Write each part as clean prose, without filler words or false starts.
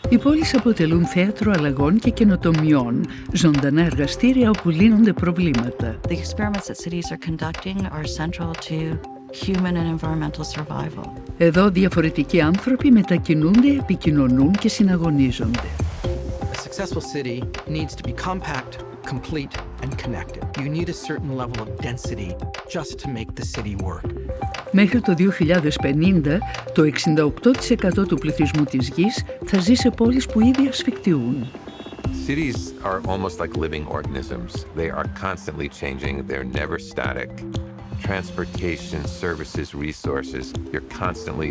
Οι πόλεις αποτελούν θέατρο αλλαγών και καινοτομιών, ζωντανά εργαστήρια όπου λύνονται προβλήματα. The experiments that cities are conducting are central to human and environmental survival. Εδώ διαφορετικοί άνθρωποι μετακινούνται, επικοινωνούν και συναγωνίζονται. A successful city needs to be compact, complete, and connected. You need a certain level of density just to make the city work. Μέχρι το 2050, το 68% του πληθυσμού της γης θα ζει σε πόλεις που ήδη ασφικτιούν. Cities are almost like living organisms. They are constantly changing. They're never static. Transportation, services, resources. You're constantly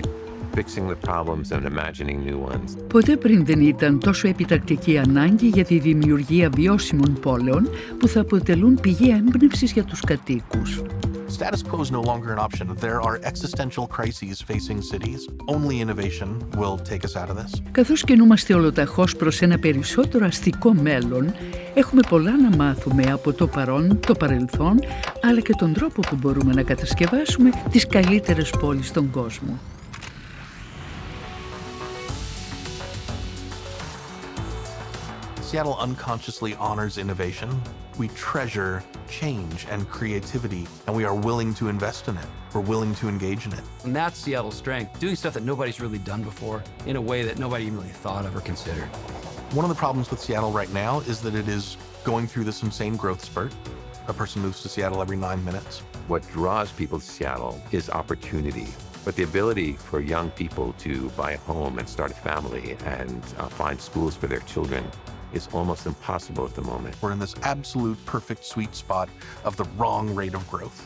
fixing the problems and imagining new ones. Ποτέ πριν δεν ήταν τόσο επιτακτική ανάγκη για τη δημιουργία βιώσιμων πόλεων που θα αποτελούν πηγή έμπνευσης για τους κατοίκους. Status quo is no longer an option. There are existential crises facing cities. Only innovation will take us out of this. Καθώς κινούμαστε ολοταχώς προς ένα περισσότερο αστικό μέλλον, έχουμε πολλά να μάθουμε από το παρόν, το παρελθόν, αλλά και τον τρόπο που μπορούμε να κατασκευάσουμε τις καλύτερες πόλεις στον κόσμο. Seattle unconsciously honors innovation. We treasure change and creativity, and we are willing to invest in it. We're willing to engage in it. And that's Seattle's strength, doing stuff that nobody's really done before in a way that nobody even really thought of or considered. One of the problems with Seattle right now is that it is going through this insane growth spurt. A person moves to Seattle every 9 minutes. What draws people to Seattle is opportunity, but the ability for young people to buy a home and start a family and find schools for their children is almost impossible at the moment. We're in this absolute perfect sweet spot of the wrong rate of growth.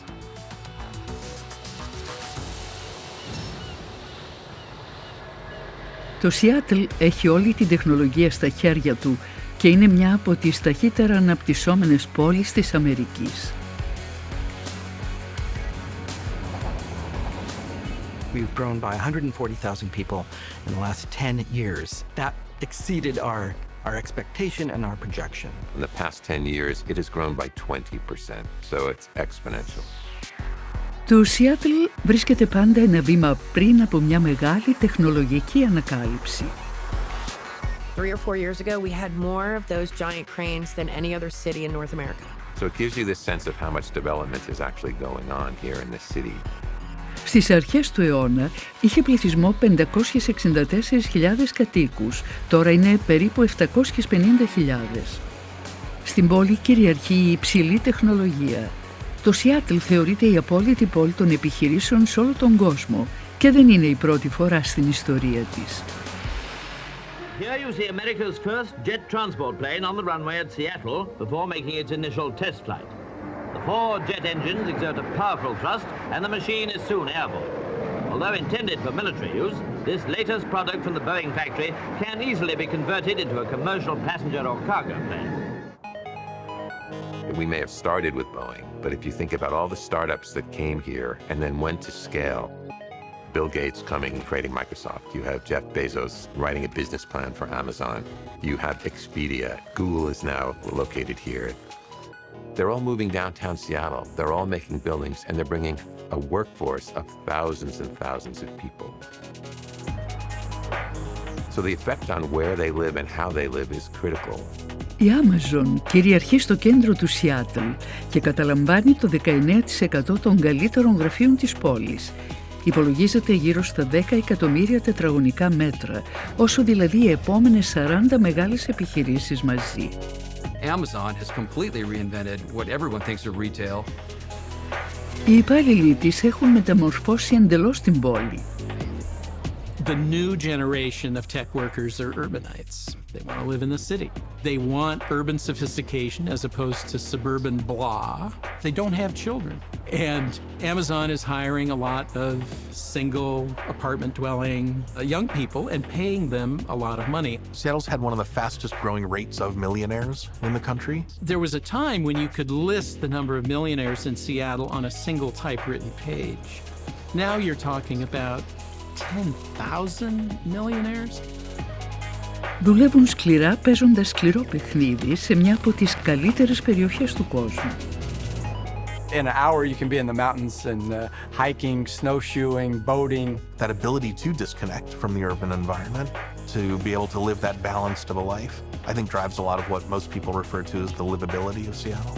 Το Σιάτλ έχει όλη την τεχνολογία στα χέρια του και είναι μια από τις ταχύτερα αναπτυσσόμενες πόλεις της Αμερικής. We've grown by 140,000 people in the last 10 years. That exceeded our expectation and our projection. In the past 10 years, it has grown by 20%, so it's exponential. Το Σιάτλ βρίσκεται πάντα ένα βήμα πριν από μια μεγάλη τεχνολογική ανακάλυψη. 3 or 4 years ago, we had more of those giant cranes than any other city in North America. So it gives you this sense of how much development is actually going on here in the city. Στις αρχές του αιώνα είχε πληθυσμό 564.000 κατοίκους, τώρα είναι περίπου 750.000. Στην πόλη κυριαρχεί η υψηλή τεχνολογία. Το Σιάτλ θεωρείται η απόλυτη πόλη των επιχειρήσεων σε όλο τον κόσμο και δεν είναι η πρώτη φορά στην ιστορία της. Here you see America's first jet transport plane on the runway at Seattle before making its initial test flight. The 4 jet engines exert a powerful thrust and the machine is soon airborne. Although intended for military use, this latest product from the Boeing factory can easily be converted into a commercial passenger or cargo plane. We may have started with Boeing, but if you think about all the startups that came here and then went to scale, Bill Gates coming and creating Microsoft. You have Jeff Bezos writing a business plan for Amazon. You have Expedia. Google is now located here. They're all moving downtown Seattle. They're all making buildings, and they're bringing a workforce of thousands and thousands of people. So the effect on where they live and how they live is critical. Η Amazon κυριαρχεί στο κέντρο του Σιάτλ και καταλαμβάνει το 19% των καλύτερων γραφείων της πόλης. Υπολογίζεται γύρω στα 10 εκατομμύρια τετραγωνικά μέτρα, όσο δηλαδή οι επόμενες 40 μεγάλες επιχειρήσεις μαζί. Amazon has completely reinvented what everyone thinks of retail. Οι υπάλληλοι της έχουν μεταμορφώσει εντελώς την πόλη. The new generation of tech workers are urbanites. They want to live in the city. They want urban sophistication as opposed to suburban blah. They don't have children. And Amazon is hiring a lot of single apartment dwelling young people and paying them a lot of money. Seattle's had one of the fastest growing rates of millionaires in the country. There was a time when you could list the number of millionaires in Seattle on a single typewritten page. Now you're talking about 10,000 millionaires. Δουλεύουν σκληρά παίζοντας σκληρό παιχνίδι σε μια από τις καλύτερες περιοχές του κόσμου. In an hour you can be in the mountains and hiking, snowshoeing, boating. That ability to disconnect from the urban environment, to be able to live that balance of a life, I think drives a lot of what most people refer to as the livability of Seattle.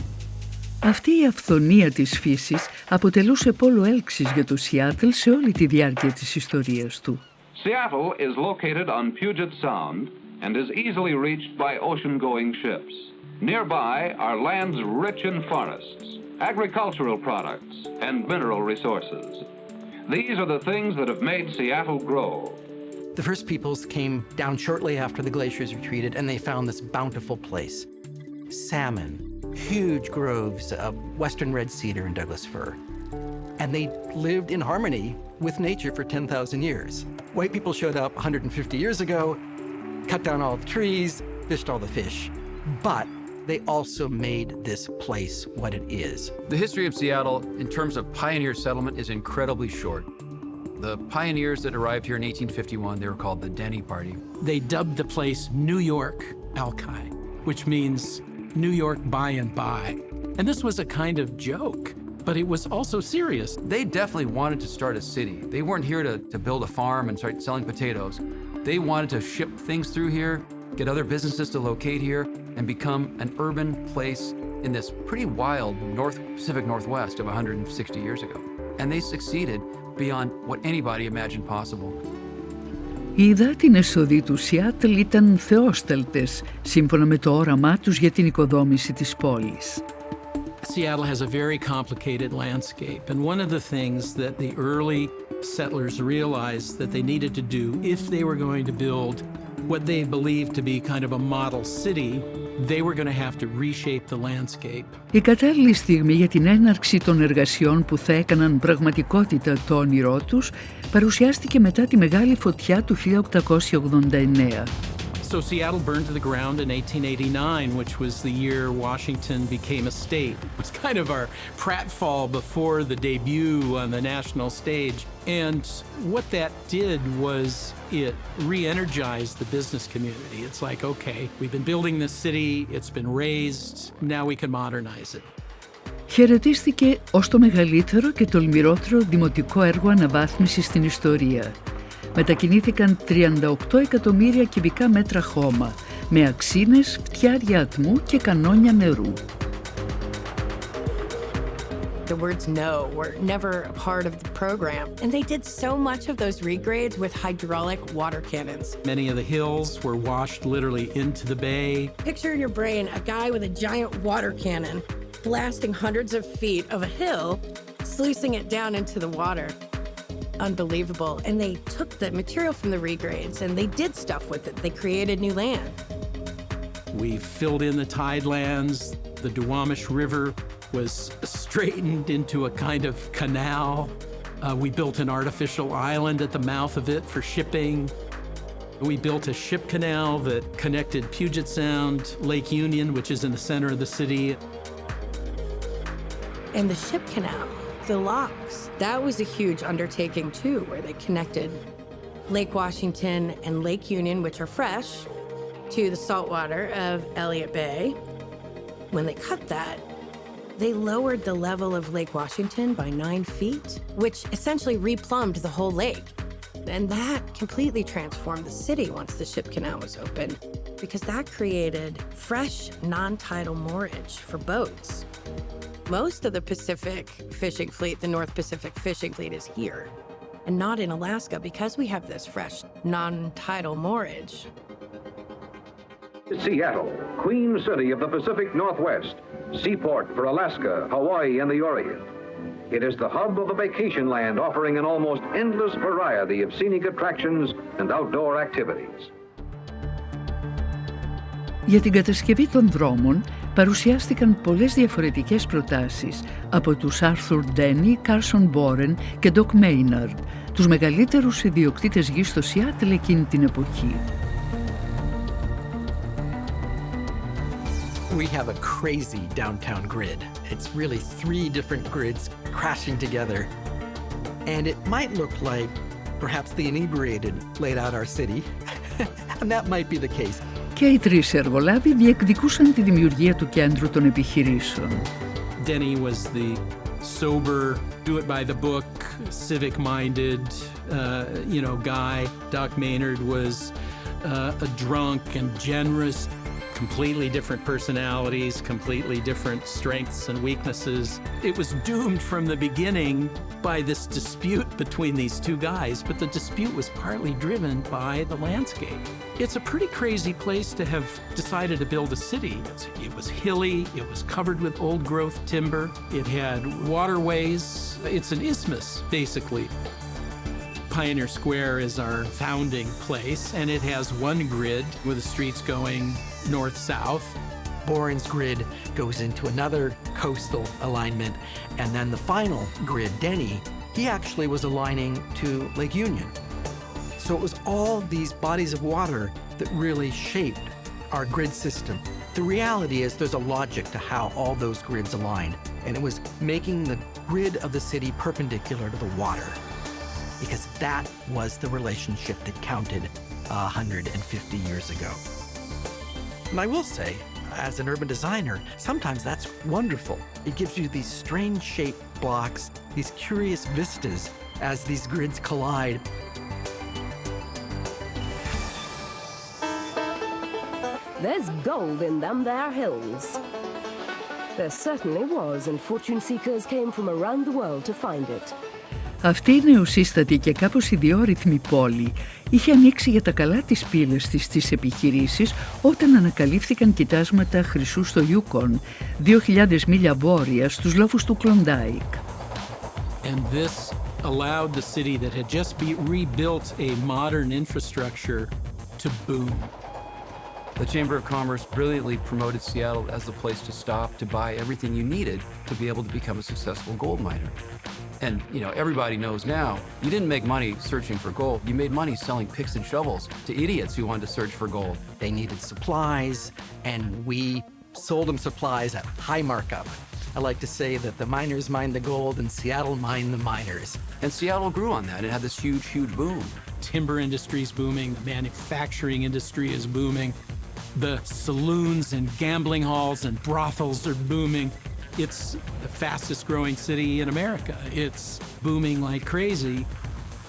Αυτή η αυθονία της φύσης αποτελούσε πόλο έλξης για το Σιάτλ σε όλη τη διάρκεια της ιστορίας του. Seattle is located on Puget Sound and is easily reached by ocean-going ships. Nearby are lands rich in forests, agricultural products, and mineral resources. These are the things that have made Seattle grow. The first peoples came down shortly after the glaciers retreated, and they found this bountiful place. Salmon, huge groves of western red cedar and Douglas fir. And they lived in harmony with nature for 10,000 years. White people showed up 150 years ago, cut down all the trees, fished all the fish. But they also made this place what it is. The history of Seattle, in terms of pioneer settlement, is incredibly short. The pioneers that arrived here in 1851, they were called the Denny Party. They dubbed the place New York Alki, which means New York by and by. And this was a kind of joke, but it was also serious. They definitely wanted to start a city. They weren't here to build a farm and start selling potatoes. They wanted to ship things through here, get other businesses to locate here, and become an urban place in this pretty wild Pacific Northwest of 160 years ago. And they succeeded beyond what anybody imagined possible. Οι υδάτινες οδοί του Σιάτλ ήταν θεόσταλτες, σύμφωνα με το όραμά τους για την οικοδόμηση της πόλης. Seattle has a very complicated landscape, and one of the things that the early settlers realized that they needed to do if they were going to build what they believed to be kind of a model city, they were going to have to reshape the landscape. Η κατάλληλη στιγμή για την έναρξη των εργασιών που θα έκαναν πραγματικότητα το όνειρό τους παρουσιάστηκε μετά τη μεγάλη φωτιά του 1889. So Seattle burned to the ground in 1889, which was the year Washington became a state. It was kind of our pratfall before the debut on the national stage. And what that did was it re-energized the business community. It's like, okay, we've been building this city, it's been raised, now we can modernize it. Χαιρετίστηκε ως το μεγαλύτερο και τολμηρότερο δημοτικό έργο αναβάθμισης στην ιστορία. Μετακινήθηκαν 38 εκατομμύρια κυβικά μέτρα χώμα, με αξίνες, φτιάρια ατμού και κανόνια νερού. The words no were never a part of the program, and they did so much of those regrades with hydraulic water cannons. Many of the hills were washed literally into the bay. Picture in your brain a guy with a giant water cannon blasting hundreds of feet of a hill, sluicing it down into the water. Unbelievable. And they took the material from the regrades and they did stuff with it. They created new land. We filled in the tidelands. The Duwamish River was straightened into a kind of canal. We built an artificial island at the mouth of it for shipping. We built a ship canal that connected Puget Sound, Lake Union, which is in the center of the city. And the ship canal, the locks, that was a huge undertaking too, where they connected Lake Washington and Lake Union, which are fresh, to the saltwater of Elliott Bay. When they cut that, they lowered the level of Lake Washington by 9 feet, which essentially replumbed the whole lake. And that completely transformed the city once the ship canal was open, because that created fresh, non-tidal moorage for boats. Most of the Pacific fishing fleet, the North Pacific fishing fleet, is here, and not in Alaska, because we have this fresh, non-tidal moorage. Seattle, Queen City of the Pacific Northwest, seaport for Alaska, Hawaii, and the Orient. It is the hub of a vacation land offering an almost endless variety of scenic attractions and outdoor activities. Για την κατασκευή των δρόμων παρουσιάστηκαν πολλές διαφορετικές προτάσεις από τους Άρθουρ Ντένι, Κάρσον Μπόρεν και Ντοκ Μέιναρντ, τους μεγαλύτερους ιδιοκτήτες γης στο Σιάτλ εκείνη την εποχή. We have a crazy downtown grid. It's really 3 different grids crashing together. And it might look like perhaps the inebriated laid out our city. And that might be the case. Και οι 3 εργολάβοι διεκδικούσαν τη δημιουργία του κέντρου των επιχειρήσεων. Denny was the sober, do-it-by-the-book, civic-minded, guy. Doc Maynard was a drunk and generous, completely different personalities, completely different strengths and weaknesses. It was doomed from the beginning by this dispute between these two guys, but the dispute was partly driven by the landscape. It's a pretty crazy place to have decided to build a city. It was hilly, it was covered with old growth timber, it had waterways. It's an isthmus, basically. Pioneer Square is our founding place, and it has one grid with the streets going north-south. Boren's grid goes into another coastal alignment, and then the final grid, Denny, he actually was aligning to Lake Union. So it was all these bodies of water that really shaped our grid system. The reality is there's a logic to how all those grids align, and it was making the grid of the city perpendicular to the water, because that was the relationship that counted 150 years ago. And I will say, as an urban designer, sometimes that's wonderful. It gives you these strange shaped blocks, these curious vistas as these grids collide. There's gold in them there hills. There certainly was, and fortune seekers came from around the world to find it. Αυτή η νεοσύστατη και κάπως ιδιόρυθμη πόλη είχε ανοίξει για τα καλά τις πύλες της στις επιχειρήσεις όταν ανακαλύφθηκαν κοιτάσματα χρυσού στο Yukon, 2.000 μίλια βόρεια στους λόφους του Κλοντάικ. And this allowed the city that had just rebuilt a modern infrastructure to boom. The Chamber of Commerce brilliantly promoted Seattle as the place to stop, to buy everything you needed to be able to become a successful gold miner. And, you know, everybody knows now, you didn't make money searching for gold. You made money selling picks and shovels to idiots who wanted to search for gold. They needed supplies, and we sold them supplies at high markup. I like to say that the miners mined the gold and Seattle mined the miners. And Seattle grew on that. It had this huge, huge boom. Timber industry is booming. The manufacturing industry is booming. The saloons and gambling halls and brothels are booming. It's the fastest growing city in America. It's booming like crazy.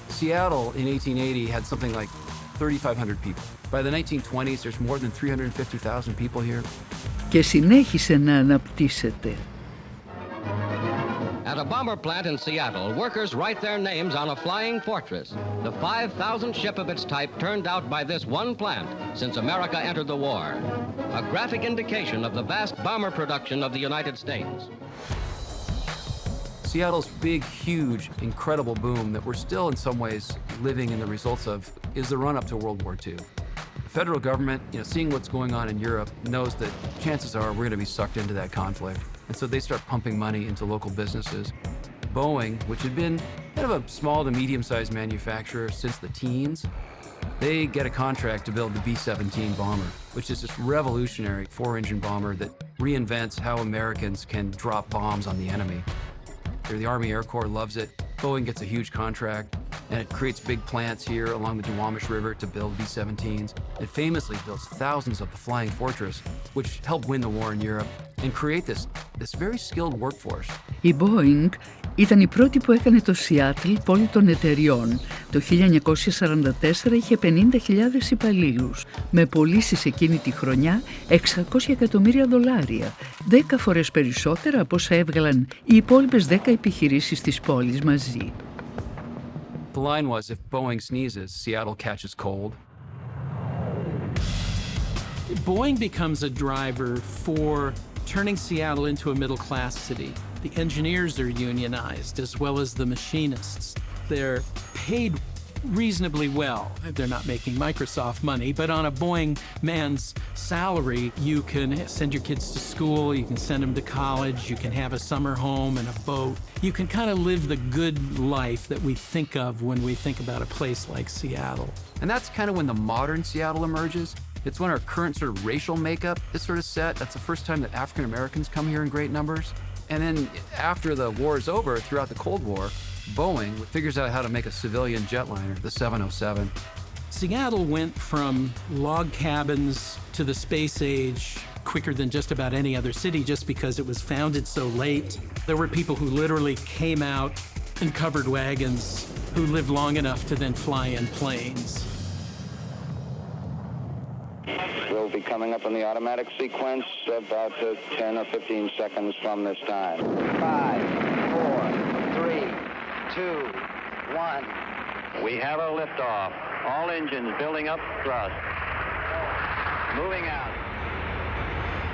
Seattle in 1880 had something like 3,500 people. By the 1920s, there's more than 350,000 people here. Και συνέχισε να αναπτύσσεται. At a bomber plant in Seattle, workers write their names on a flying fortress. The 5,000th ship of its type turned out by this one plant since America entered the war. A graphic indication of the vast bomber production of the United States. Seattle's big, huge, incredible boom that we're still in some ways living in the results of is the run-up to World War II. The federal government, seeing what's going on in Europe, knows that chances are we're going to be sucked into that conflict. And so they start pumping money into local businesses. Boeing, which had been kind of a small to medium-sized manufacturer since the teens, they get a contract to build the B-17 bomber, which is this revolutionary four-engine bomber that reinvents how Americans can drop bombs on the enemy. The Army Air Corps loves it. Boeing gets a huge contract, and it creates big plants here along the Duwamish River to build B-17s. It famously builds thousands of the Flying Fortress, which helped win the war in Europe and create this very skilled workforce. Η Boeing ήταν η πρώτη που έκανε το Σιάτλ πόλη των εταιριών. Το 1944 είχε 50.000 υπαλλήλους, με πωλήσεις εκείνη τη χρονιά $600 εκατομμύρια, 10 φορές περισσότερα από όσα έβγαλαν οι υπόλοιπες 10 επιχειρήσεις της πόλης μαζί. The line was, if Boeing sneezes, Seattle catches cold. Boeing becomes a driver for turning Seattle into a middle-class city. The engineers are unionized, as well as the machinists. They're paid reasonably well. They're not making Microsoft money, but on a Boeing man's salary, you can send your kids to school, you can send them to college, you can have a summer home and a boat. You can kind of live the good life that we think of when we think about a place like Seattle. And that's kind of when the modern Seattle emerges. It's when our current sort of racial makeup is sort of set. That's the first time that African Americans come here in great numbers. And then after the war is over, throughout the Cold War, Boeing figures out how to make a civilian jetliner, the 707. Seattle went from log cabins to the space age quicker than just about any other city, just because it was founded so late. There were people who literally came out in covered wagons who lived long enough to then fly in planes. We'll be coming up in the automatic sequence about 10 or 15 seconds from this time. 5, 4, 3, 2, 1. We have a liftoff. All engines building up thrust. Moving out.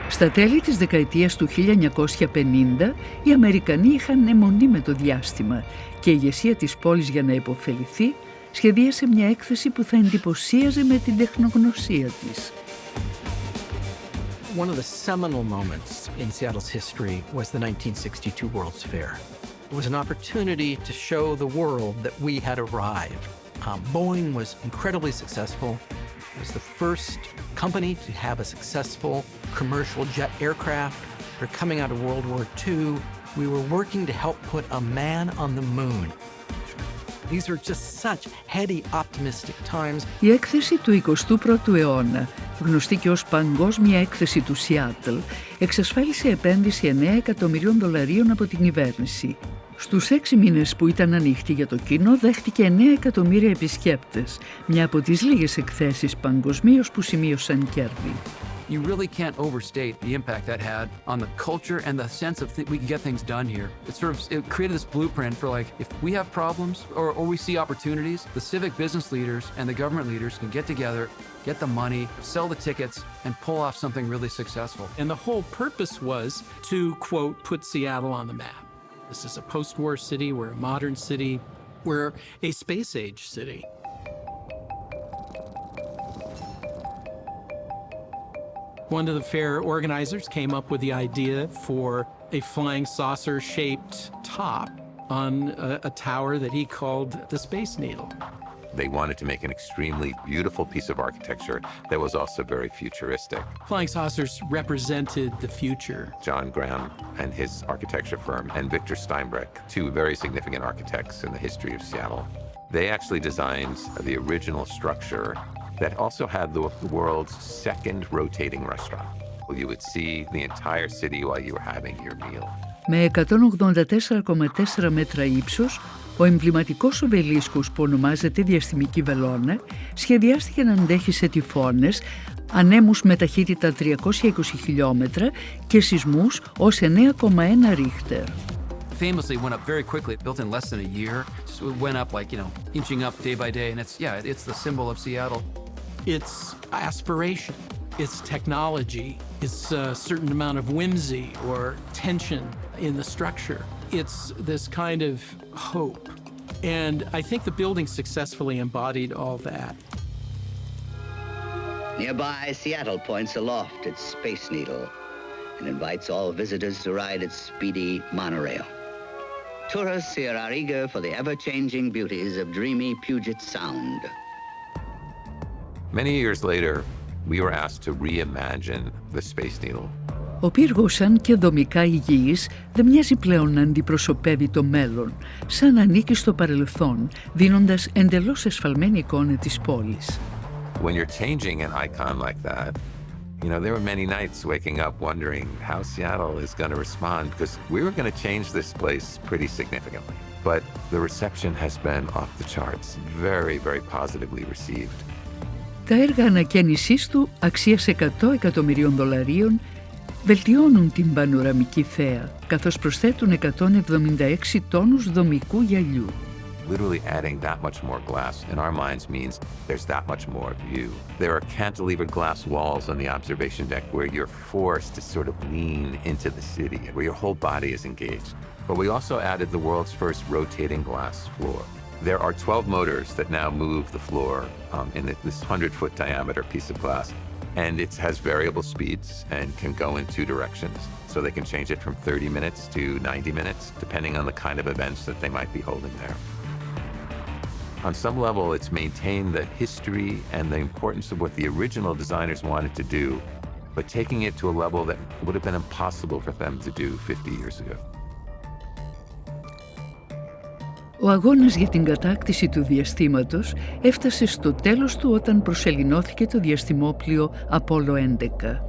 Στα τέλη της δεκαετίας του 1950, οι Αμερικανοί είχαν αιμονή με το διάστημα και η ηγεσία της πόλης, για να υποφεληθεί, σχεδίασε μια έκθεση που θα εντυπωσίαζε με την τεχνογνωσία της. One of the seminal moments in Seattle's history was the 1962 World's Fair. It was an opportunity to show the world that we had arrived. Boeing was incredibly successful. It was the first company to have a successful commercial jet aircraft. They're coming out of World War II. We were working to help put a man on the moon. These are just such heady, optimistic times. Η έκθεση του 21ου αιώνα, γνωστή και ως Παγκόσμια Έκθεση του Σιάτλ, εξασφάλισε επένδυση $9 εκατομμυρίων από την κυβέρνηση. Στους 6 μήνες που ήταν ανοιχτή για το κοινό, δέχτηκε 9 εκατομμύρια επισκέπτες, μια από τις λίγες εκθέσεις παγκοσμίως που σημείωσαν κέρδη. You really can't overstate the impact that had on the culture and the sense of we can get things done here. It created this blueprint for, like, if we have problems or we see opportunities, the civic business leaders and the government leaders can get together, get the money, sell the tickets, and pull off something really successful. And the whole purpose was to, quote, put Seattle on the map. This is a post-war city, we're a modern city, we're a space-age city. One of the fair organizers came up with the idea for a flying saucer-shaped top on a tower that he called the Space Needle. They wanted to make an extremely beautiful piece of architecture that was also very futuristic. Flying saucers represented the future. John Graham and his architecture firm, and Victor Steinbreck, two very significant architects in the history of Seattle. They actually designed the original structure that also had the world's second rotating restaurant. You would see the entire city while you were having your meal. Με 184,4 μέτρα ύψος, ο εμβληματικός ομπελίσκος που ονομάζεται Διαστημική Βελόνα σχεδιάστηκε να αντέχει σε τυφώνες, ανέμους με ταχύτητα 320 χιλιόμετρα και σεισμούς ως 9,1 Ρίχτερ. Famously went up very quickly, built in less than a year. So it went up, like, inching up day by day, and it's the symbol of Seattle. It's aspiration, it's technology, it's a certain amount of whimsy or tension in the structure. It's this kind of hope. And I think the building successfully embodied all that. Nearby, Seattle points aloft its Space Needle and invites all visitors to ride its speedy monorail. Tourists here are eager for the ever-changing beauties of dreamy Puget Sound. Many years later, we were asked to reimagine the Space Needle. Ο πύργος, σαν και δομικά υγιής, δεν μοιάζει πλέον να αντιπροσωπεύει το μέλλον, σαν να ανήκει στο παρελθόν, δίνοντας εντελώς εσφαλμένη εικόνα της πόλης. When you're changing an icon like that, there were many nights waking up wondering how Seattle is going to respond, because we were going to change this place pretty significantly. But the reception has been off the charts, very, very positively received. Τα έργα ανακαίνησής του, αξίας $100 εκατομμυρίων, βελτιώνουν την πανοραμική θέα, καθώς προσθέτουν 176 τόνους δομικού γυαλιού. Literally adding that much more glass in our minds means there's that much more view. There are cantilevered glass walls on the observation deck where you're forced to sort of lean into the city, where your whole body is engaged. But we also added the world's first rotating glass floor. There are 12 motors that now move the floor in this 100-foot diameter piece of glass. And it has variable speeds and can go in 2 directions. So they can change it from 30 minutes to 90 minutes, depending on the kind of events that they might be holding there. On some level, it's maintained that history and the importance of what the original designers wanted to do, but taking it to a level that would have been impossible for them to do 50 years ago. Ο αγώνας για την κατάκτηση του διαστήματος έφτασε στο τέλος του όταν προσεληνώθηκε το διαστημόπλοιο Απόλλω 11.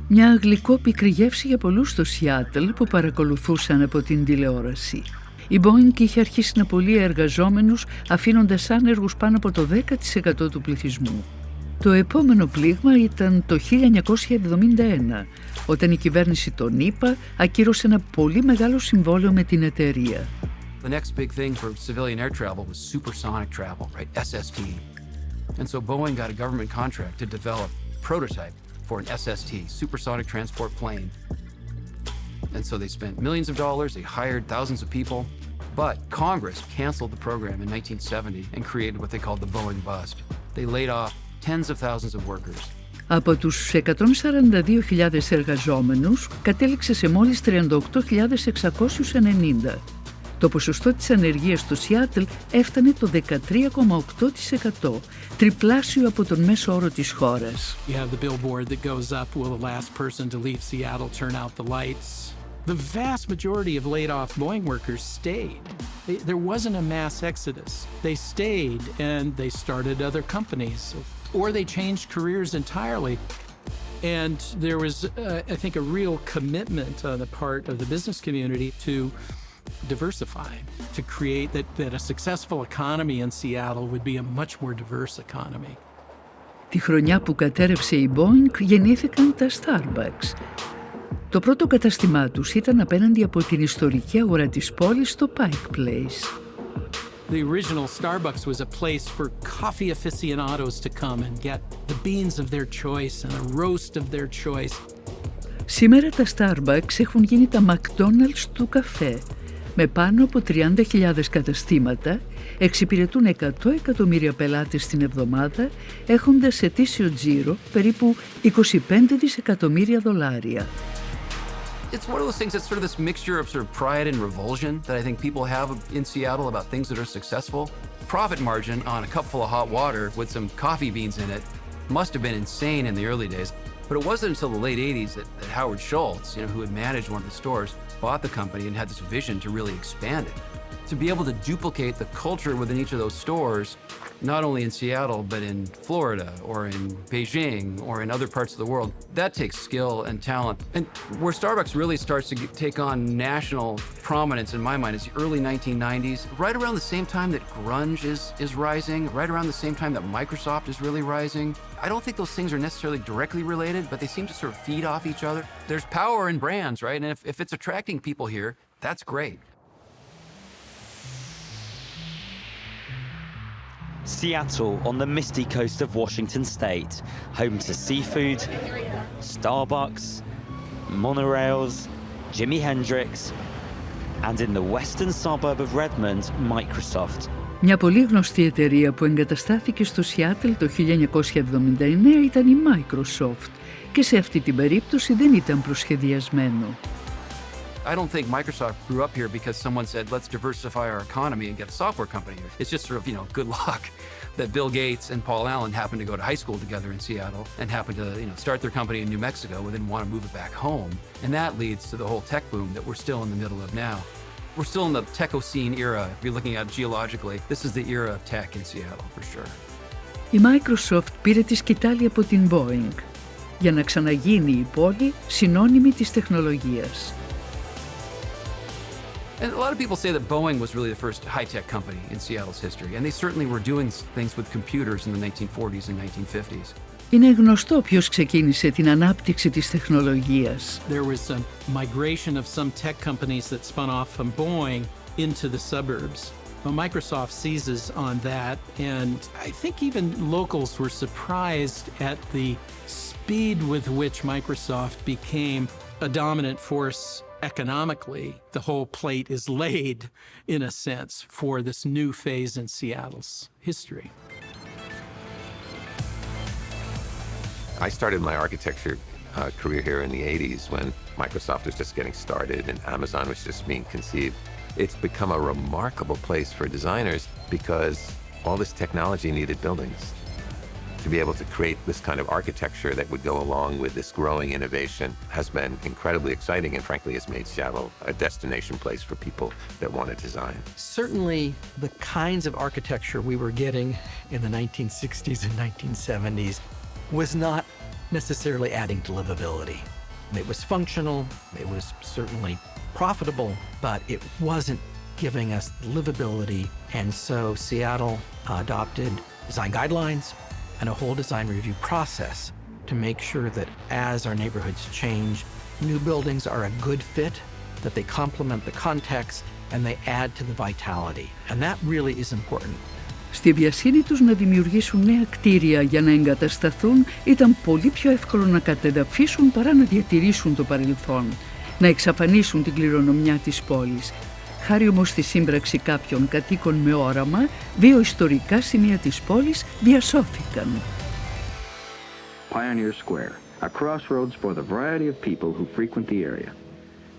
Μια γλυκόπικρη γεύση για πολλούς στο Σιάτλ που παρακολουθούσαν από την τηλεόραση. Η Boeing είχε αρχίσει να πωλεί εργαζόμενους, αφήνοντας άνεργους πάνω από το 10% του πληθυσμού. Το επόμενο πλήγμα ήταν το 1971, όταν η κυβέρνηση των ΗΠΑ ακύρωσε ένα πολύ μεγάλο συμβόλαιο με την εταιρεία. The next big thing for civilian air travel was supersonic travel, right? SST. And so Boeing got a government contract to develop a prototype for an SST, supersonic transport plane. And so they spent millions of dollars, they hired thousands of people, but Congress canceled the program in 1970 and created what they called the Boeing bust. They laid off tens of thousands of workers. Από τους 142.000 εργαζόμενους κατέληξε σε μόλις 38.690. Το ποσοστό της ανεργίας στο Σιάτλ έφτανε το 13,8%, τριπλάσιο από τον μέσο όρο της χώρας. You have the billboard that goes up, will the last person to leave Seattle turn out the lights? The vast majority of laid-off Boeing workers stayed. There wasn't a mass exodus. They stayed and they started other companies, or they changed careers entirely. And there was, I think, a real commitment on the part of the business community to diversify, to create that a successful economy in Seattle would be a much more diverse economy. Τη χρονιά που κατέρευσε η Boeing γεννήθηκαν τα Starbucks. Το πρώτο καταστημά τους ήταν απέναντι από την ιστορική αγορά της πόλης στο Pike Place. The original Starbucks was a place for coffee aficionados to come and get the beans of their choice and a roast of their choice. Σήμερα τα Starbucks έχουν γίνει τα McDonald's του καφέ. Με πάνω από 30.000 καταστήματα, εξυπηρετούν 100 εκατομμύρια πελάτες την εβδομάδα, έχοντας ετήσιο τζίρο περίπου 25 δισεκατομμύρια δολάρια. It's one of those things that's sort of this mixture of sort of pride and revulsion that I think people have in Seattle about things that are successful. Profit margin on a cup full of hot water with some coffee beans in it must have been insane in the early days. But it wasn't until the late 80s that Howard Schultz, who had managed one of the stores, bought the company and had this vision to really expand it. To be able to duplicate the culture within each of those stores, not only in Seattle, but in Florida or in Beijing or in other parts of the world, that takes skill and talent. And where Starbucks really starts to take on national prominence in my mind is the early 1990s, right around the same time that grunge is rising, right around the same time that Microsoft is really rising. I don't think those things are necessarily directly related, but they seem to sort of feed off each other. There's power in brands, right? And if it's attracting people here, that's great. Seattle on the misty coast of Washington State, home to seafood, Starbucks, monorails, Jimi Hendrix, and in the western suburb of Redmond, Microsoft. Μια πολύ γνωστή εταιρεία που εγκαταστάθηκε στο Σιάτλ το 1979 ήταν η Microsoft και σε αυτή την περίπτωση δεν ήταν προσχεδιασμένο. I don't think Microsoft grew up here because someone said, let's diversify our economy and get a software company here. It's just sort of, good luck that Bill Gates and Paul Allen happened to go to high school together in Seattle and happened to, start their company in New Mexico and then want to move it back home. And that leads to the whole tech boom that we're still in the middle of now. We're still in the Techocene era. If you're looking at it geologically, this is the era of tech in Seattle, for sure. Η Microsoft πήρε τη σκητάλη από την Boeing για να ξαναγίνει η πόλη συνώνυμη της τεχνολογίας. And a lot of people say that Boeing was really the first high-tech company in Seattle's history, and they certainly were doing things with computers in the 1940s and 1950s. Είναι γνωστό ποιος ξεκίνησε την ανάπτυξη της τεχνολογίας. There was a migration of some tech companies that spun off from Boeing into the suburbs. Well, Microsoft seizes on that, and I think even locals were surprised at the speed with which Microsoft became a dominant force economically. The whole plate is laid, in a sense, for this new phase in Seattle's history. I started my architecture career here in the 80s when Microsoft was just getting started and Amazon was just being conceived. It's become a remarkable place for designers because all this technology needed buildings. To be able to create this kind of architecture that would go along with this growing innovation has been incredibly exciting and frankly has made Seattle a destination place for people that want to design. Certainly the kinds of architecture we were getting in the 1960s and 1970s was not necessarily adding to livability. It was functional, it was certainly profitable, but it wasn't giving us livability. And so Seattle adopted design guidelines and a whole design review process to make sure that as our neighborhoods change, new buildings are a good fit, that they complement the context, and they add to the vitality. And that really is important. Στη βιασύνη τους να δημιουργήσουν νέα κτίρια για να εγκατασταθούν, ήταν πολύ πιο εύκολο να κατεδαφίσουν παρά να διατηρήσουν το παρελθόν, να εξαφανίσουν την κληρονομιά της πόλης. Χάρη όμως στη σύμπραξη κάποιων κατοίκων με όραμα, δύο ιστορικά σημεία της πόλης διασώθηκαν. Pioneer Square, a crossroads for the variety of people who frequent the area.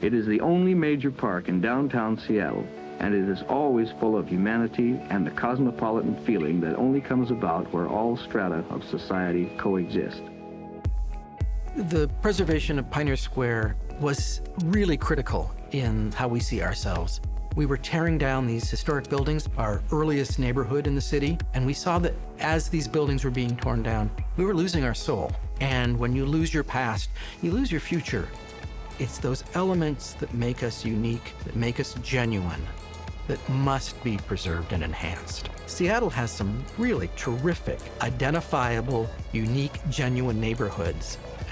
It is the only major park in downtown Seattle, and it is always full of humanity and the cosmopolitan feeling that only comes about where all strata of society coexist. The preservation of Pioneer Square was really critical in how we see ourselves. We were tearing down these historic buildings, our earliest neighborhood in the city, and we saw that as these buildings were being torn down, we were losing our soul. And when you lose your past, you lose your future. It's those elements that make us unique, that make us genuine, that must be preserved and enhanced. Seattle has some really terrific, identifiable, unique, genuine neighborhoods.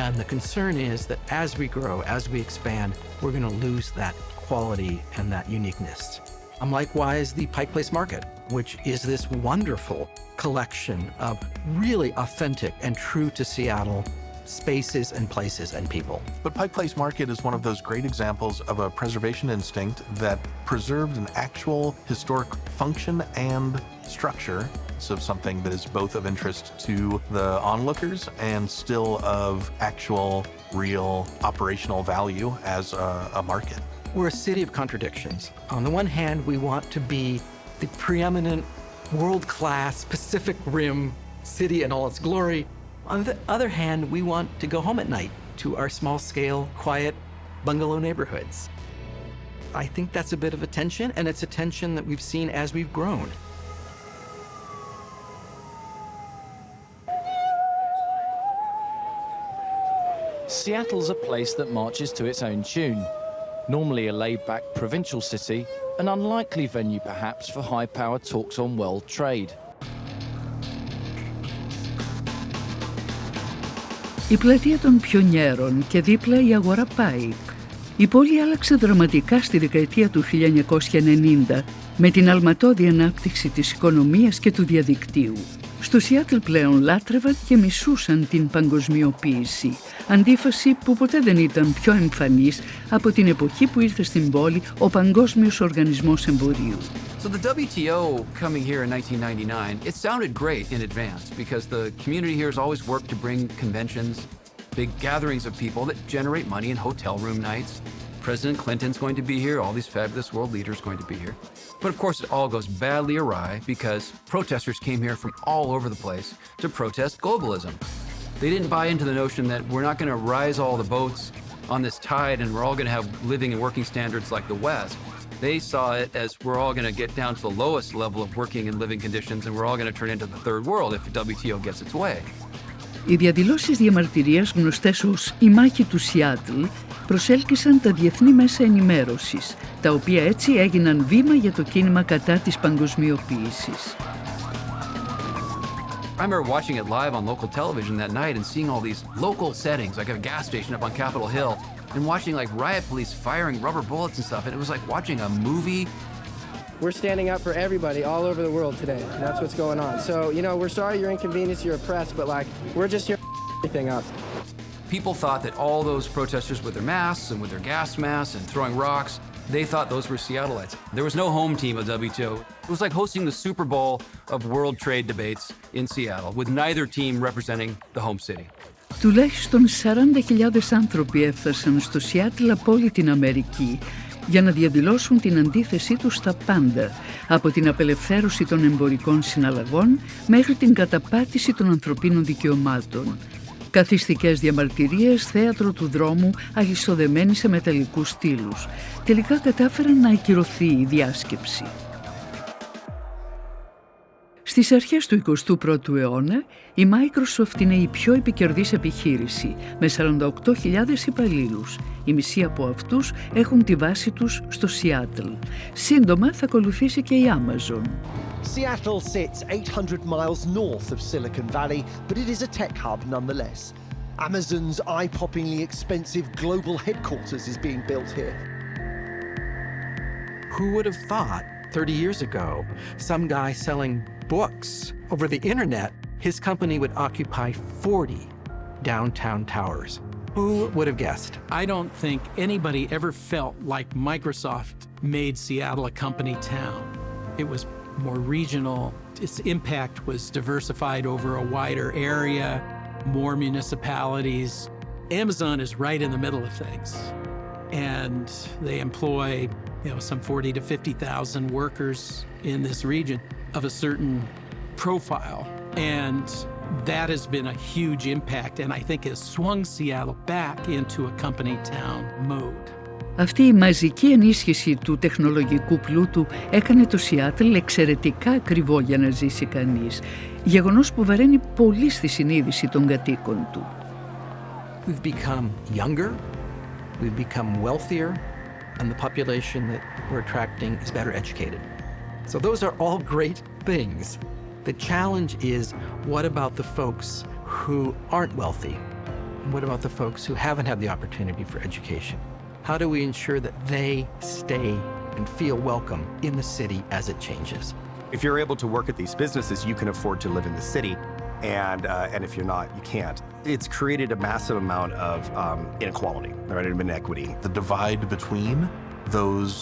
And the concern is that as we grow, as we expand, we're going to lose that quality and that uniqueness. Likewise, the Pike Place Market, which is this wonderful collection of really authentic and true to Seattle spaces and places and people. But Pike Place Market is one of those great examples of a preservation instinct that preserved an actual historic function and structure of something that is both of interest to the onlookers and still of actual, real, operational value as a market. We're a city of contradictions. On the one hand, we want to be the preeminent, world-class Pacific Rim city in all its glory. On the other hand, we want to go home at night to our small-scale, quiet bungalow neighborhoods. I think that's a bit of a tension, and it's a tension that we've seen as we've grown. Seattle's a place that marches to its own tune. Normally a laid-back provincial city, an unlikely venue perhaps for high-powered talks on world trade. Η πλατεία των Πιονιέρων και δίπλα η αγορά Πάικ. Η πόλη άλλαξε δραματικά στη δεκαετία του 1990 με την αλματώδη ανάπτυξη της οικονομίας και του διαδικτύου. Στο Σιάτλ πλέον λάτρευαν και μισούσαν την παγκοσμιοποίηση, αντίφαση που ποτέ δεν ήταν πιο εμφανής από την εποχή που ήρθε στην πόλη ο Παγκόσμιος Οργανισμός Εμπορίου. So the WTO coming here in 1999, it sounded great in advance because the community here has always worked to bring conventions, big gatherings of people that generate money in hotel room nights. President Clinton's going to be here, all these fabulous world leaders going to be here. But of course it all goes badly awry because protesters came here from all over the place to protest globalism. They didn't buy into the notion that we're not going to rise all the boats on this tide and we're all going to have living and working standards like the West. They saw it as we're all going to get down to the lowest level of working and living conditions and we're all going to turn into the third world if the WTO gets its way. Οι διαδηλώσεις διαμαρτυρίας γνωστές ως η μάχη του Σιάτλ προσέλκυσαν τα διεθνή μέσα ενημέρωσης, τα οποία έτσι έγιναν βήμα για το κίνημα κατά της παγκοσμιοποίησης. I remember watching it live on local television that night and seeing all these local settings, like a gas station up on Capitol Hill, and watching like riot police firing rubber bullets and stuff, and it was like watching a movie. We're standing up for everybody all over the world today. That's what's going on. So, you know, we're sorry you're inconvenienced, you're oppressed, but like, we're just here everything up. People thought that all those protesters with their masks and with their gas masks and throwing rocks, they thought those were Seattleites. There was no home team of WTO. It was like hosting the Super Bowl of world trade debates in Seattle, with neither team representing the home city. Τουλάχιστον 40.000 άνθρωποι έφτασαν στο Σιάτλ από όλη την Αμερική για να διαδηλώσουν την αντίθεσή τους στα πάντα, από την απελευθέρωση των εμπορικών συναλλαγών μέχρι την καταπάτηση των ανθρωπίνων δικαιωμάτων. Καθιστικές διαμαρτυρίες, θέατρο του δρόμου, αλυσοδεμένοι σε μεταλλικούς στήλους. Τελικά κατάφεραν να ακυρωθεί η διάσκεψη. Στις αρχές του 21ου αιώνα, η Microsoft είναι η πιο επικερδής επιχείρηση, με 48.000 υπαλλήλους. Οι μισοί από αυτούς έχουν τη βάση τους στο Σιάτλ. Σύντομα θα ακολουθήσει και η Amazon. Seattle sits 800 miles north of Silicon Valley, but it is a tech hub nonetheless. Amazon's eye-poppingly expensive global headquarters is being built here. Who would have thought 30 years ago, some guy selling books over the internet, his company would occupy 40 downtown towers? Who would have guessed? I don't think anybody ever felt like Microsoft made Seattle a company town. It was more regional. Its impact was diversified over a wider area, more municipalities. Amazon is right in the middle of things. And they employ, some 40 to 50,000 workers in this region of a certain profile. And that has been a huge impact, and I think has swung Seattle back into a company town mode. Αυτή η μαζική ενίσχυση του τεχνολογικού πλούτου έκανε το Σιάτλ εξαιρετικά ακριβό για να ζήσει κανείς, γεγονός που βαραίνει πολύ στη συνείδηση των κατοίκων του. We've become younger, we've become wealthier, and the population that we're attracting is better educated. So those are all great things. The challenge is, what about the folks who aren't wealthy? What about the folks who haven't had the opportunity for education? How do we ensure that they stay and feel welcome in the city as it changes? If you're able to work at these businesses, you can afford to live in the city. And if you're not, you can't. It's created a massive amount of inequality, right, and inequity. The divide between those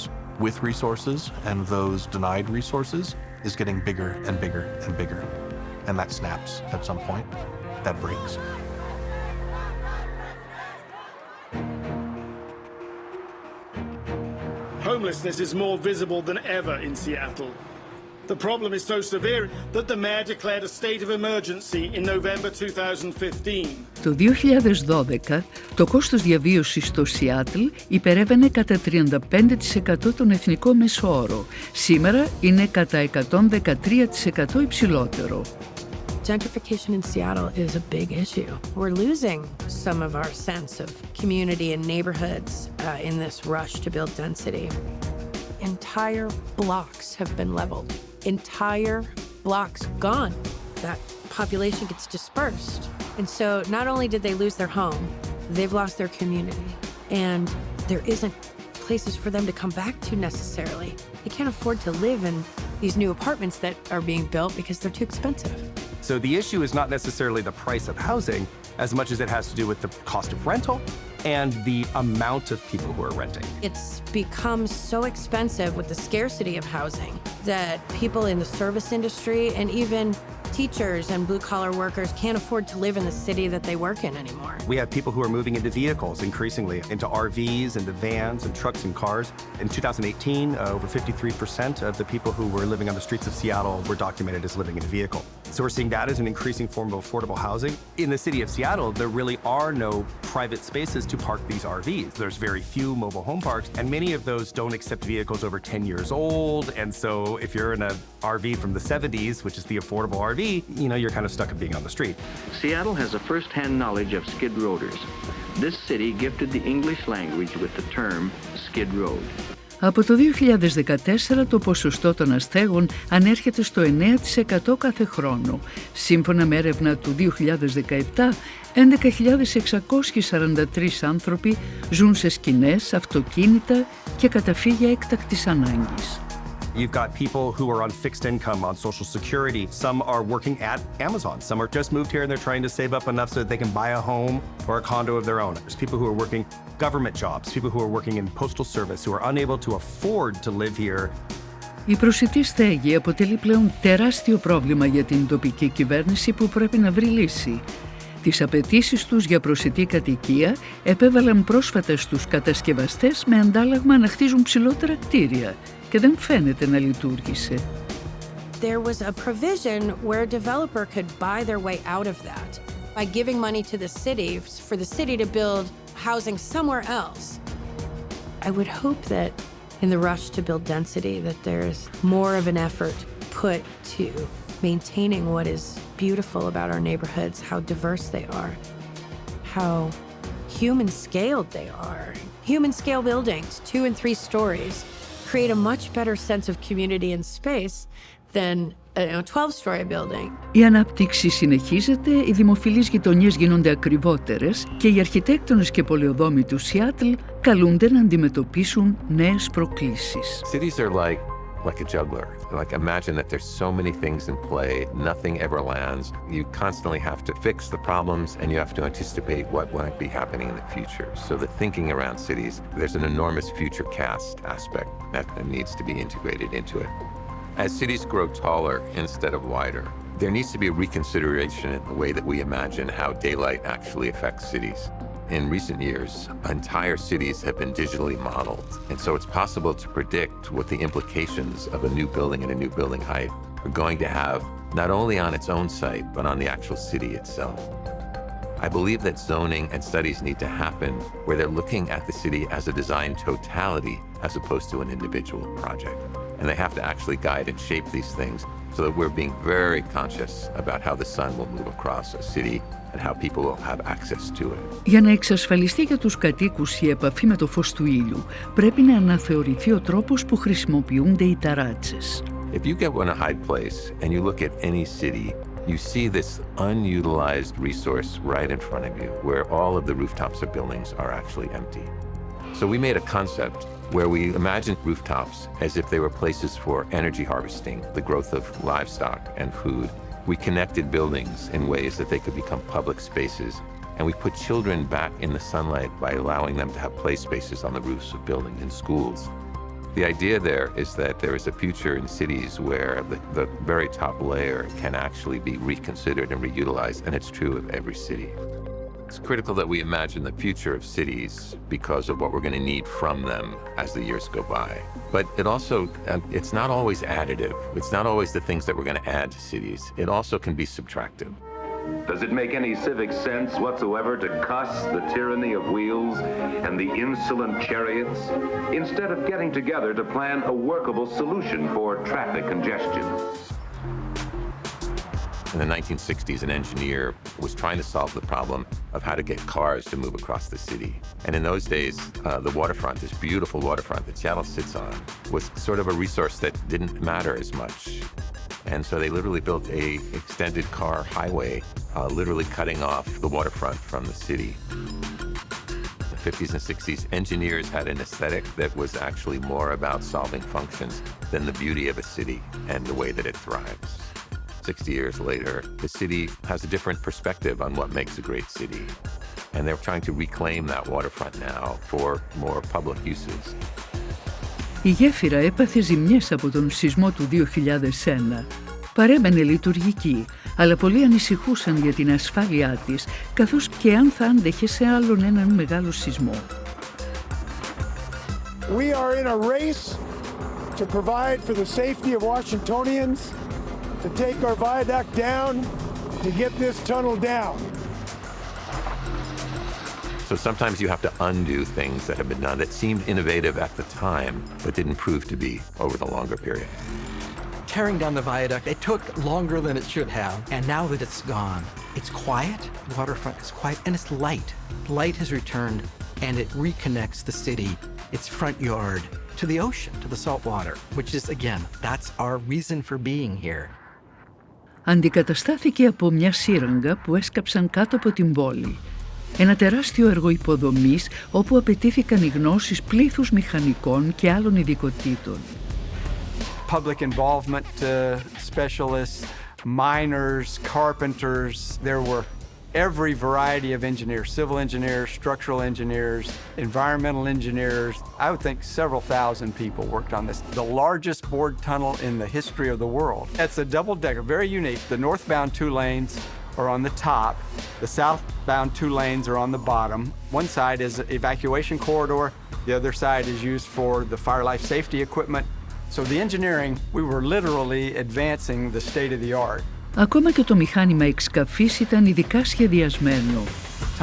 with resources and those denied resources is getting bigger and bigger and bigger. And that snaps at some point. That breaks. Homelessness is more visible than ever in Seattle. The problem is so severe that the mayor declared a state of emergency in November 2015. Το 2012, το κόστος διαβίωσης στο Σιάτλ υπερέβαινε κατά 35% τον εθνικό μέσο όρο. Σήμερα είναι κατά 113% υψηλότερο. Gentrification in Seattle is a big issue. We're losing some of our sense of community and neighborhoods in this rush to build density. Entire blocks have been leveled. Entire blocks gone. That population gets dispersed. And so not only did they lose their home, they've lost their community. And there isn't places for them to come back to necessarily. They can't afford to live in these new apartments that are being built because they're too expensive. So the issue is not necessarily the price of housing as much as it has to do with the cost of rental and the amount of people who are renting. It's become so expensive with the scarcity of housing that people in the service industry and even teachers and blue-collar workers can't afford to live in the city that they work in anymore. We have people who are moving into vehicles increasingly, into RVs, into vans and trucks and cars. In 2018, over 53% of the people who were living on the streets of Seattle were documented as living in a vehicle. So we're seeing that as an increasing form of affordable housing. In the city of Seattle, there really are no private spaces to park these RVs. There's very few mobile home parks, and many of those don't accept vehicles over 10 years old. And so if you're in an RV from the 70s, which is the affordable RV, you're kind of stuck at being on the street. Seattle has a first-hand knowledge of skid roaders. This city gifted the English language with the term skid road. Από το 2014 το ποσοστό των αστέγων ανέρχεται στο 9% κάθε χρόνο. Σύμφωνα με έρευνα του 2017, 11.643 άνθρωποι ζουν σε σκηνές, αυτοκίνητα και καταφύγια έκτακτης ανάγκης. You've got people who are on fixed income, on Social Security. Some are working at Amazon. Some are just moved here and they're trying to save up enough so that they can buy a home or a condo of their own. There's people who are working government jobs, people who are working in postal service, who are unable to afford to live here. Η προσιτή στέγη αποτελεί πλέον τεράστιο πρόβλημα για την τοπική κυβέρνηση που πρέπει να βρει λύση. Τις απαιτήσεις τους για προσιτή κατοικία επέβαλαν πρόσφατα στους κατασκευαστές με αντάλλαγμα να χτίζουν ψηλότερα κτίρια και δεν φαίνεται να λειτουργήσε. There was a provision where a developer could buy their way out of that by giving money to the city for the city to build housing somewhere else. I would hope that in the rush to build density that there's more of an effort put to maintaining what is beautiful about our neighborhoods, how diverse they are, how human-scaled they are. Human-scale buildings, 2 and 3 stories, create a much better sense of community and space than a 12-story building. Η ανάπτυξη συνεχίζεται, οι δημοφιλείς γειτονιές γίνονται ακριβότερες και οι αρχιτέκτονες και πολεοδόμοι του Σιάτλ καλούνται να αντιμετωπίσουν νέες προκλήσεις. Cities are like a juggler. Like, imagine that there's so many things in play, nothing ever lands. You constantly have to fix the problems and you have to anticipate what might be happening in the future. So the thinking around cities, there's an enormous future cast aspect that needs to be integrated into it. As cities grow taller instead of wider, there needs to be a reconsideration in the way that we imagine how daylight actually affects cities. In recent years, entire cities have been digitally modeled, and so it's possible to predict what the implications of a new building and a new building height are going to have, not only on its own site, but on the actual city itself. I believe that zoning and studies need to happen where they're looking at the city as a design totality as opposed to an individual project. And they have to actually guide and shape these things so that we're being very conscious about how the sun will move across a city and how people will have access to it. Για να εξασφαλιστεί για τους κατοίκους η επαφή με το φως του ήλιου, πρέπει να αναθεωρηθεί ο τρόπος που χρησιμοποιούνται οι ταράτσες. If you get in a high place and you look at any city, you see this unutilized resource right in front of you, where all of the rooftops of buildings are actually empty. So we made a concept where we imagined rooftops as if they were places for energy harvesting, the growth of livestock and food. We connected buildings in ways that they could become public spaces, and we put children back in the sunlight by allowing them to have play spaces on the roofs of buildings in schools. The idea there is that there is a future in cities where the very top layer can actually be reconsidered and reutilized, and it's true of every city. It's critical that we imagine the future of cities because of what we're going to need from them as the years go by. But it also, it's not always additive. It's not always the things that we're going to add to cities. It also can be subtractive. Does it make any civic sense whatsoever to cuss the tyranny of wheels and the insolent chariots instead of getting together to plan a workable solution for traffic congestion? In the 1960s, an engineer was trying to solve the problem of how to get cars to move across the city. And in those days, the waterfront, this beautiful waterfront that Seattle sits on, was sort of a resource that didn't matter as much. And so they literally built an extended car highway, literally cutting off the waterfront from the city. In the 50s and 60s, engineers had an aesthetic that was actually more about solving functions than the beauty of a city and the way that it thrives. 60 years later, the city has a different perspective on what makes a great city. And they're trying to reclaim that waterfront now for more public uses. Η γέφυρα έπαθε ζημιές από τον σεισμό του 2001. Παρέμενε λειτουργική, αλλά πολλοί ανησυχούσαν για την ασφάλειά της, καθώς και αν θα άντεχε σε άλλον έναν μεγάλο σεισμό. We are in a race to provide for the safety of Washingtonians, to take our viaduct down, to get this tunnel down. So sometimes you have to undo things that have been done that seemed innovative at the time, but didn't prove to be over the longer period. Tearing down the viaduct, it took longer than it should have, and now that it's gone, it's quiet, the waterfront is quiet, and it's light. Light has returned, and it reconnects the city, its front yard, to the ocean, to the salt water, which is, again, that's our reason for being here. Αντικαταστάθηκε από μια σύραγγα που έσκαψαν κάτω από την πόλη. Ένα τεράστιο έργο υποδομής όπου απαιτήθηκαν οι γνώσεις πλήθους μηχανικών και άλλων ειδικοτήτων. Public involvement specialists, miners, carpenters, there were every variety of engineers, civil engineers, structural engineers, environmental engineers. I would think several thousand people worked on this. The largest bored tunnel in the history of the world. It's a double-decker, very unique. The northbound 2 lanes are on the top. The southbound 2 lanes are on the bottom. One side is an evacuation corridor. The other side is used for the fire life safety equipment. So the engineering, we were literally advancing the state of the art. Ακόμα και το μηχάνημα εξκαφής ήταν ειδικά σχεδιασμένο.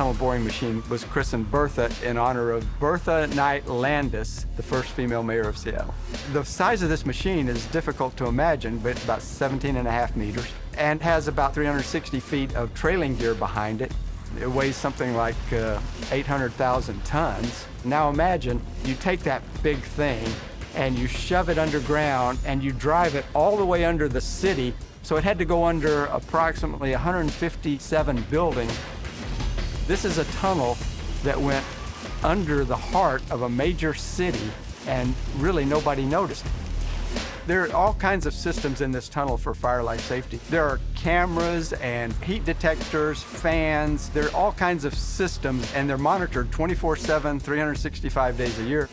tunnel boring machine was christened Bertha in honor of Bertha Knight Landis, the first female mayor of Seattle. The size of this machine is difficult to imagine, but it's about 17.5 meters and has about 360 feet of trailing gear behind it. It weighs something like 800,000 tons. Now imagine you take that big thing and you shove it underground and you drive it all the way under the city. So it had to go under approximately 157 buildings. This is a tunnel that went under the heart of a major city and really nobody noticed. There are all kinds of systems in this tunnel for fire life safety. There are cameras and heat detectors, fans, there are all kinds of systems and they're monitored 24/7, 365 days a year.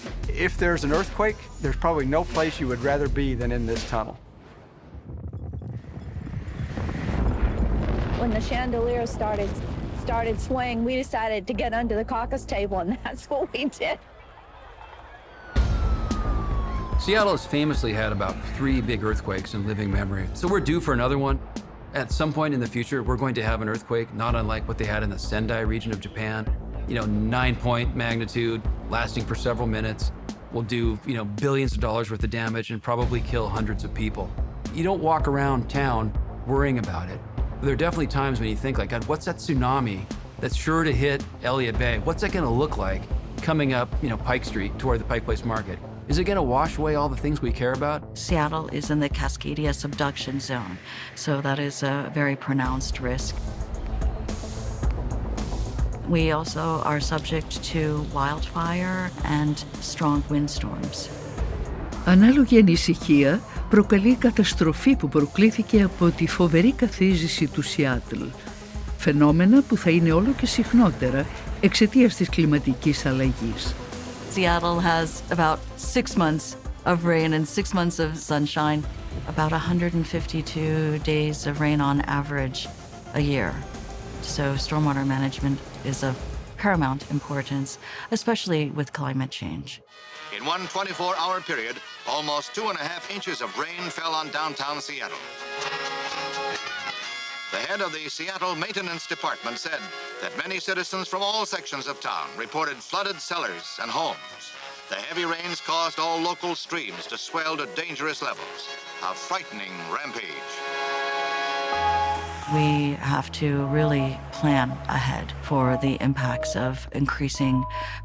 If there's an earthquake, there's probably no place you would rather be than in this tunnel. When the chandelier started swaying, we decided to get under the caucus table, and that's what we did. Seattle has famously had about 3 big earthquakes in living memory, so we're due for another one. At some point in the future, we're going to have an earthquake, not unlike what they had in the Sendai region of Japan. 9-point magnitude, lasting for several minutes, will do, billions of dollars worth of damage and probably kill hundreds of people. You don't walk around town worrying about it. There are definitely times when you think, like, God, what's that tsunami that's sure to hit Elliott Bay? What's that gonna look like coming up, Pike Street toward the Pike Place Market? Is it gonna wash away all the things we care about? Seattle is in the Cascadia subduction zone, so that is a very pronounced risk. We also are subject to wildfire and strong windstorms. Ανάλογη ανησυχία προκαλεί η καταστροφή που προκλήθηκε από τη φοβερή καθίζηση του Σιάτλ. Φαινόμενα που θα είναι όλο και συχνότερα εξαιτίας της κλιματικής αλλαγής. Seattle has about 6 months of rain and 6 months of sunshine, about 152 days of rain on average a year. So stormwater management is of paramount importance, especially with climate change. In one 24-hour period, almost 2.5 inches of rain fell on downtown Seattle. The head of the Seattle Maintenance Department said that many citizens from all sections of town reported flooded cellars and homes. The heavy rains caused all local streams to swell to dangerous levels, a frightening rampage. We have to really plan ahead for the impacts of increasing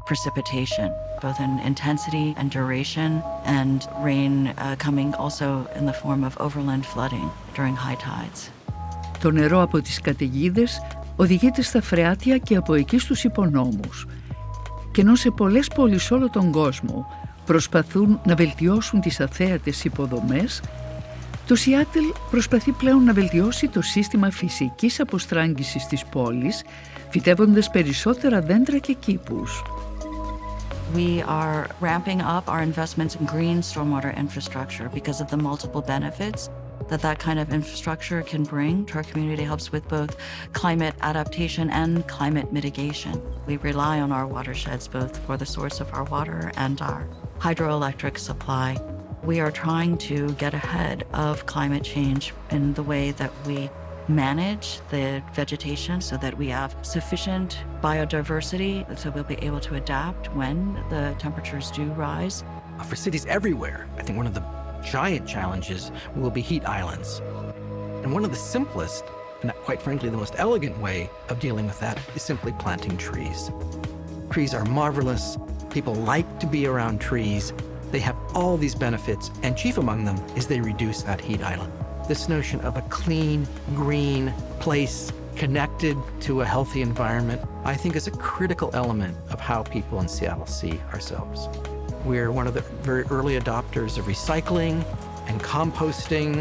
precipitation, both in intensity and duration, and rain coming also in the form of overland flooding during high tides. Το νερό από τις καταιγίδες οδηγείται στα φρεάτια και από εκεί στους υπονόμους. Και ενώ σε πολλές πόλεις όλο τον κόσμο προσπαθούν να βελτιώσουν τις αθέατες υποδομές, το Σιάτλ προσπαθεί πλέον να βελτιώσει το σύστημα φυσικής αποστράγγισης της πόλης, φυτεύοντας περισσότερα δέντρα και κήπους. We are ramping up our investments in green stormwater infrastructure because of the multiple benefits that kind of infrastructure can bring to our community. It helps with both climate adaptation and climate mitigation. We rely on our watersheds both for the source of our water and our hydroelectric supply. We are trying to get ahead of climate change in the way that we manage the vegetation so that we have sufficient biodiversity so we'll be able to adapt when the temperatures do rise. For cities everywhere, I think one of the giant challenges will be heat islands. And one of the simplest, and quite frankly the most elegant way of dealing with that is simply planting trees. Trees are marvelous. People like to be around trees. They have all these benefits, and chief among them is they reduce that heat island. This notion of a clean, green place connected to a healthy environment, I think is a critical element of how people in Seattle see ourselves. We're one of the very early adopters of recycling and composting,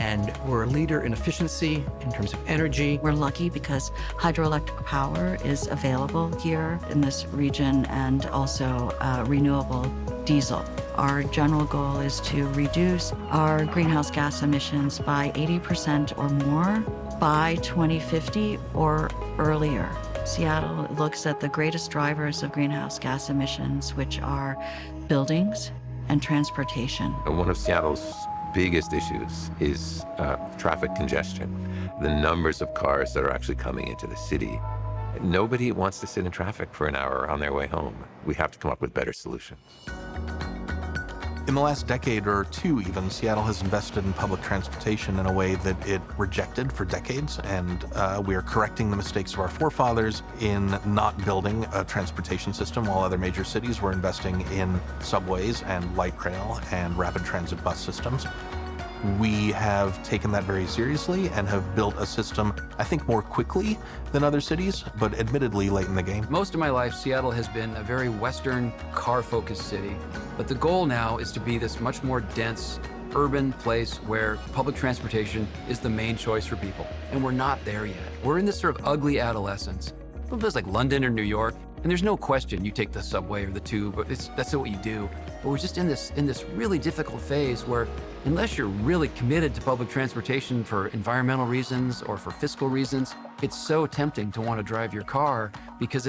and we're a leader in efficiency in terms of energy. We're lucky because hydroelectric power is available here in this region, and also renewable diesel. Our general goal is to reduce our greenhouse gas emissions by 80% or more by 2050 or earlier. Seattle looks at the greatest drivers of greenhouse gas emissions, which are buildings and transportation. One of Seattle's biggest issues is traffic congestion. The numbers of cars that are actually coming into the city Nobody wants to sit in traffic for an hour on their way home. We have to come up with better solutions. In the last decade or two even, Seattle has invested in public transportation in a way that it rejected for decades, and we are correcting the mistakes of our forefathers in not building a transportation system while other major cities were investing in subways and light rail and rapid transit bus systems. We have taken that very seriously and have built a system, I think, more quickly than other cities, but admittedly late in the game. Most of my life, Seattle has been a very Western, car-focused city. But the goal now is to be this much more dense, urban place where public transportation is the main choice for people. And we're not there yet. We're in this sort of ugly adolescence. A place like London or New York, and there's no question you take the subway or the tube, but that's what you do. But we're just in this really difficult phase where unless you're really committed to public transportation for environmental reasons or for fiscal reasons, it's so tempting to want to drive your car because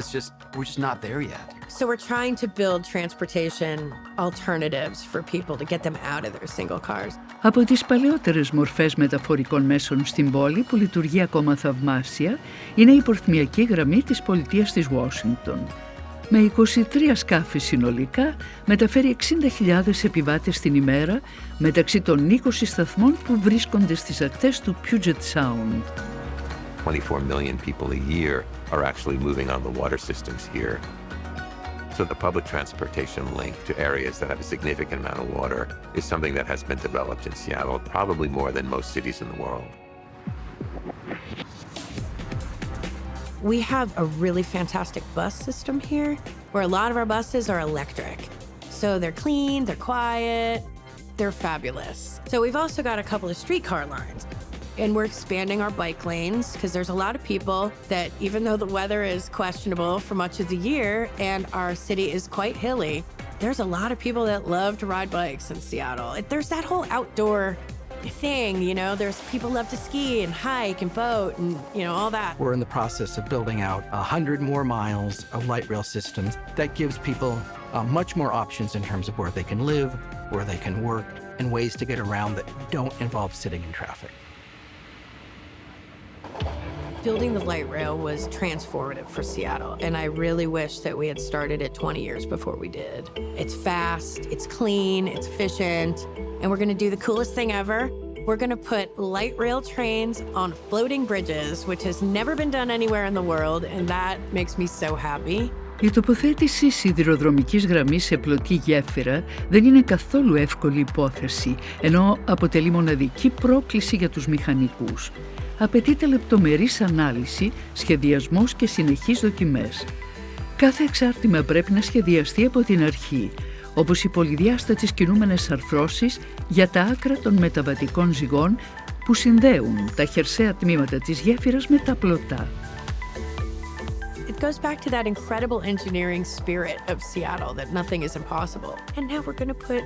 we're just not there yet. So we're trying to build transportation alternatives for people to get them out of their single cars. Από τις παλαιότερες μορφές μεταφορικών μέσων στην πόλη που λειτουργεί ακόμα θαυμάσια είναι η υπορθμιακή γραμμή της πολιτείας της Washington. Με 23 σκάφη συνολικά μεταφέρει 60.000 επιβάτες την ημέρα μεταξύ των 20 σταθμών που βρίσκονται στις ακτές του Puget Sound. 24 million people a year are actually moving on the water systems here. So the public transportation link to areas that have a significant amount of water is something that has been developed in Seattle, probably more than most cities in the world. We have a really fantastic bus system here, where a lot of our buses are electric. So they're clean, they're quiet, they're fabulous. So we've also got a couple of streetcar lines. And we're expanding our bike lanes because there's a lot of people that, even though the weather is questionable for much of the year and our city is quite hilly, there's a lot of people that love to ride bikes in Seattle. There's that whole outdoor thing, there's people love to ski and hike and boat and, all that. We're in the process of building out 100 more miles of light rail systems that gives people much more options in terms of where they can live, where they can work, and ways to get around that don't involve sitting in traffic. Building the light rail was transformative for Seattle, and I really wish that we had started it 20 years before we did. It's fast, it's clean, it's efficient, and we're gonna do the coolest thing ever. We're gonna put light rail trains on floating bridges, which has never been done anywhere in the world, and that makes me so happy. Η τοποθέτηση σιδηροδρομικής γραμμής σε πλωτή γέφυρα δεν είναι καθόλου εύκολη υπόθεση, ενώ αποτελεί μοναδική πρόκληση για τους μηχανικούς. Απαιτείται λεπτομερής ανάλυση, σχεδιασμός και συνεχείς δοκιμές. Κάθε εξάρτημα πρέπει να σχεδιαστεί από την αρχή, όπως οι πολυδιάστατες κινούμενες αρθρώσεις για τα άκρα των μεταβατικών ζυγών που συνδέουν τα χερσαία τμήματα της γέφυρας με τα πλωτά. It goes back to that incredible engineering spirit of Seattle that nothing is impossible. And now we're going to put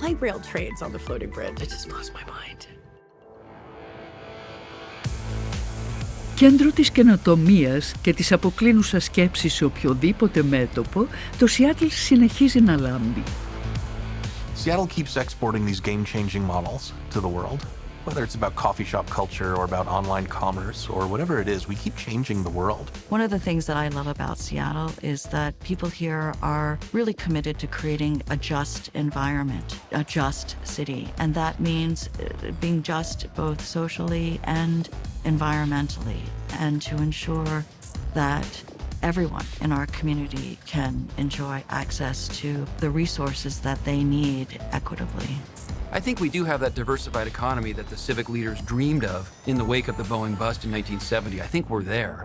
light rail trains on the floating bridge. It just blows my mind. Κέντρο της καινοτομίας και της αποκλίνουσας σκέψης σε οποιοδήποτε μέτωπο, το Σιάτλ συνεχίζει να λάμπει. Seattle keeps exporting these game-changing models to the world. Whether it's about coffee shop culture or about online commerce or whatever it is, we keep changing the world. One of the things that I love about Seattle is that people here are really committed to creating a just environment, a just city. And that means being just both socially and environmentally, and to ensure that everyone in our community can enjoy access to the resources that they need equitably. I think we do have that diversified economy that the civic leaders dreamed of in the wake of the Boeing bust in 1970. I think we're there,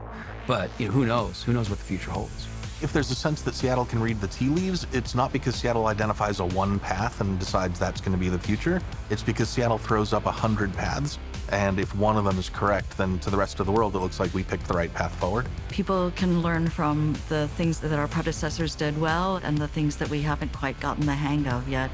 but who knows? Who knows what the future holds? If there's a sense that Seattle can read the tea leaves, it's not because Seattle identifies a one path and decides that's going to be the future. It's because Seattle throws up 100 paths, and if one of them is correct, then to the rest of the world it looks like we picked the right path forward. People can learn from the things that our predecessors did well and the things that we haven't quite gotten the hang of yet.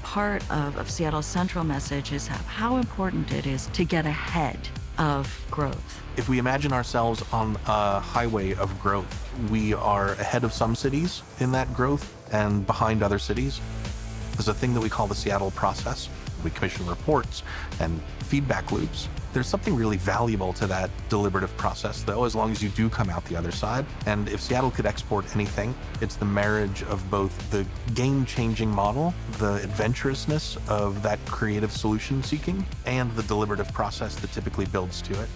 Part of Seattle's central message is how important it is to get ahead of growth. If we imagine ourselves on a highway of growth, we are ahead of some cities in that growth and behind other cities. There's a thing that we call the Seattle process. We commission reports and feedback loops There's something really valuable to that deliberative process, though, as long as you do come out the other side. And if Seattle could export anything, it's the marriage of both the game-changing model, the adventurousness of that creative solution seeking, and the deliberative process that typically builds to it.